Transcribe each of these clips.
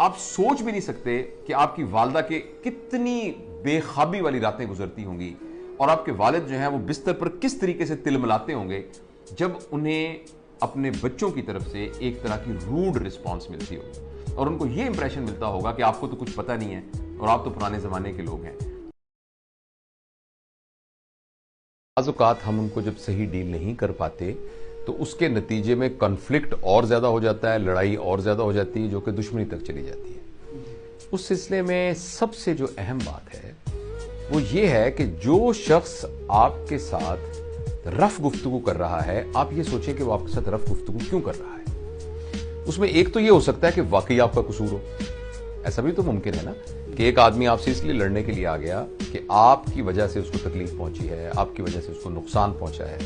آپ سوچ بھی نہیں سکتے کہ آپ کی والدہ کے کتنی بے خوابی والی راتیں گزرتی ہوں گی اور آپ کے والد جو ہیں وہ بستر پر کس طریقے سے تلملاتے ہوں گے جب انہیں اپنے بچوں کی طرف سے ایک طرح کی روڈ رسپانس ملتی ہوگی اور ان کو یہ امپریشن ملتا ہوگا کہ آپ کو تو کچھ پتہ نہیں ہے اور آپ تو پرانے زمانے کے لوگ ہیں۔ بعض اوقات ہم ان کو جب صحیح ڈیل نہیں کر پاتے تو اس کے نتیجے میں کنفلکٹ اور زیادہ ہو جاتا ہے، لڑائی اور زیادہ ہو جاتی ہے جو کہ دشمنی تک چلی جاتی ہے۔ اس سلسلے میں سب سے جو اہم بات ہے وہ یہ ہے کہ جو شخص آپ کے ساتھ رف گفتگو کر رہا ہے، آپ یہ سوچیں کہ وہ آپ کے ساتھ رف گفتگو کیوں کر رہا ہے۔ اس میں ایک تو یہ ہو سکتا ہے کہ واقعی آپ کا قصور ہو، ایسا بھی تو ممکن ہے نا کہ ایک آدمی آپ سے اس لیے لڑنے کے لیے آ گیا کہ آپ کی وجہ سے اس کو تکلیف پہنچی ہے، آپ کی وجہ سے اس کو نقصان پہنچا ہے،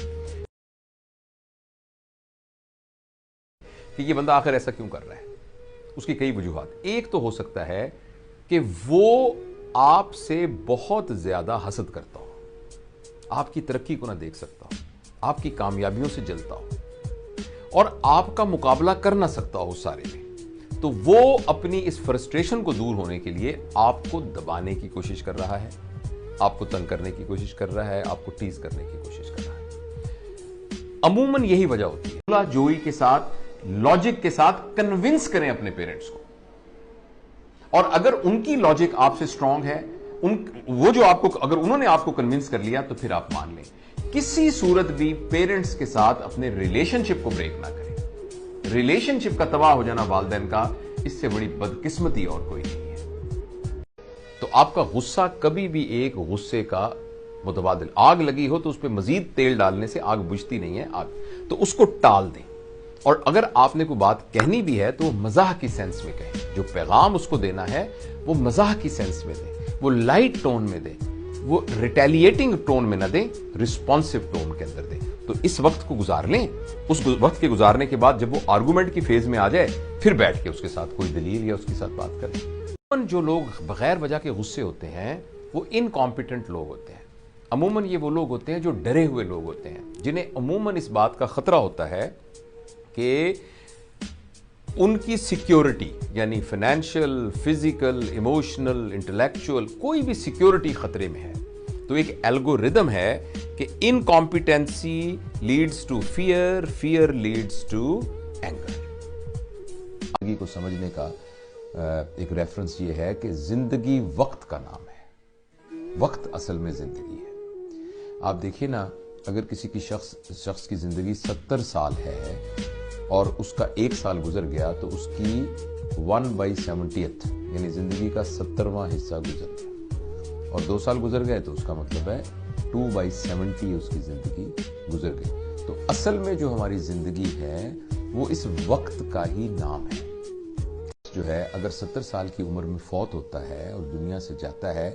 کہ یہ بندہ آخر ایسا کیوں کر رہا ہے۔ اس کی کئی وجوہات۔ ایک تو ہو سکتا ہے کہ وہ آپ سے بہت زیادہ حسد کرتا ہو، آپ کی ترقی کو نہ دیکھ سکتا ہو، آپ کی کامیابیوں سے جلتا ہو اور آپ کا مقابلہ کر نہ سکتا ہو اس سارے میں، تو وہ اپنی اس فرسٹریشن کو دور ہونے کے لیے آپ کو دبانے کی کوشش کر رہا ہے، آپ کو تنگ کرنے کی کوشش کر رہا ہے، آپ کو ٹیز کرنے کی کوشش کر رہا ہے۔ عموماً یہی وجہ ہوتی ہے۔ جوئی کے ساتھ، لاجک کے ساتھ کنونس کریں اپنے پیرنٹس کو، اور اگر ان کی لاجک آپ سے سٹرونگ ہے، وہ جو آپ کو، اگر انہوں نے آپ کو کنونس کر لیا تو پھر آپ مان لیں۔ کسی صورت بھی پیرنٹس کے ساتھ اپنے ریلیشن شپ کو بریک نہ کریں۔ ریلیشن شپ کا تباہ ہو جانا والدین کا، اس سے بڑی بدقسمتی اور کوئی نہیں ہے۔ تو آپ کا غصہ کبھی بھی ایک غصے کا متبادل، آگ لگی ہو تو اس پہ مزید تیل ڈالنے سے آگ بجھتی نہیں ہے، تو اس کو ٹال دیں۔ اور اگر آپ نے کوئی بات کہنی بھی ہے تو وہ مزاح کی سینس میں کہیں، جو پیغام اس کو دینا ہے وہ مزاح کی سینس میں دیں، وہ لائٹ ٹون میں دیں، وہ ریٹیلیٹنگ ٹون میں نہ دیں، رسپانسو ٹون کے اندر دیں۔ تو اس وقت کو گزار لیں، اس وقت کے گزارنے کے بعد جب وہ آرگومنٹ کی فیز میں آ جائے پھر بیٹھ کے اس کے ساتھ کوئی دلیل یا اس کے ساتھ بات کریں۔ جو لوگ بغیر وجہ کے غصے ہوتے ہیں وہ انکمپیٹنٹ لوگ ہوتے ہیں۔ عموماً یہ وہ لوگ ہوتے ہیں جو ڈرے ہوئے لوگ ہوتے ہیں، جنہیں عموماً اس بات کا خطرہ ہوتا ہے کہ ان کی سیکیورٹی، یعنی فائنینشیل، فزیکل، ایموشنل، انٹلیکچوئل، کوئی بھی سیکیورٹی خطرے میں ہے۔ تو ایک الگوریدم ہے کہ incompetency leads to fear, fear leads to anger. زندگی کو سمجھنے کا ایک ریفرنس یہ ہے کہ زندگی وقت کا نام ہے، وقت اصل میں زندگی ہے۔ آپ دیکھیے نا، اگر کسی کی شخص کی زندگی 70 سال ہے اور اس کا 1 سال گزر گیا تو اس کی 1/70 یعنی زندگی کا 70واں حصہ گزر گیا، اور 2 سال گزر گئے تو اس کا مطلب ہے 2/70 اس کی زندگی گزر گئی۔ تو اصل میں جو ہماری زندگی ہے وہ اس وقت کا ہی نام ہے۔ جو ہے اگر 70 سال کی عمر میں فوت ہوتا ہے اور دنیا سے جاتا ہے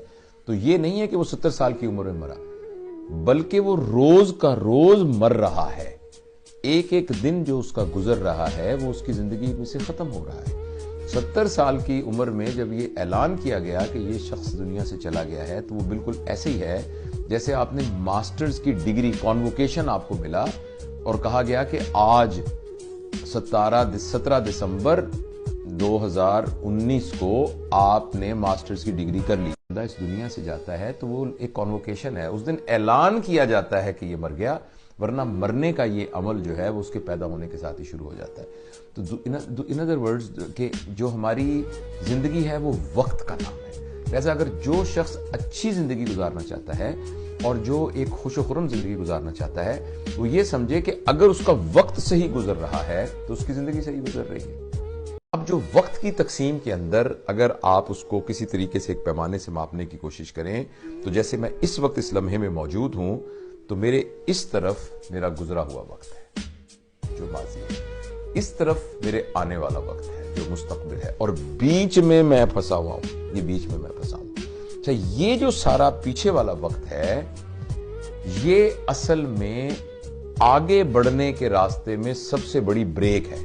تو یہ نہیں ہے کہ وہ 70 سال کی عمر میں مرا، بلکہ وہ روز کا روز مر رہا ہے۔ ایک ایک دن جو اس کا گزر رہا ہے وہ اس کی زندگی میں سے ختم ہو رہا ہے۔ 70 سال کی عمر میں جب یہ اعلان کیا گیا کہ یہ شخص دنیا سے چلا گیا ہے تو وہ بالکل ایسے ہی ہے جیسے آپ نے ماسٹرز کی ڈگری، کانووکیشن آپ کو ملا اور کہا گیا کہ آج 17 دسمبر 2019 کو آپ نے ماسٹرز کی ڈگری کر لی۔ اس دنیا سے جاتا ہے تو وہ ایک کانووکیشن ہے، اس دن اعلان کیا جاتا ہے کہ یہ مر گیا، ورنہ مرنے کا یہ عمل جو ہے وہ اس کے پیدا ہونے کے ساتھ ہی شروع ہو جاتا ہے۔ تو ان ادر ورڈز کہ جو ہماری زندگی ہے وہ وقت کا نام ہے۔ لہذا اگر جو شخص اچھی زندگی گزارنا چاہتا ہے اور جو ایک خوش و خرم زندگی گزارنا چاہتا ہے وہ یہ سمجھے کہ اگر اس کا وقت صحیح گزر رہا ہے تو اس کی زندگی صحیح گزر رہی ہے۔ اب جو وقت کی تقسیم کے اندر اگر آپ اس کو کسی طریقے سے ایک پیمانے سے ماپنے کی کوشش کریں تو جیسے میں اس وقت اس لمحے میں موجود ہوں تو میرے اس طرف میرا گزرا ہوا وقت ہے جو ماضی ہے، اس طرف میرے آنے والا وقت ہے جو مستقبل ہے، اور بیچ میں پھنسا ہوا ہوں، یہ بیچ میں پھنسا ہوں۔ اچھا، یہ جو سارا پیچھے والا وقت ہے یہ اصل میں آگے بڑھنے کے راستے میں سب سے بڑی بریک ہے۔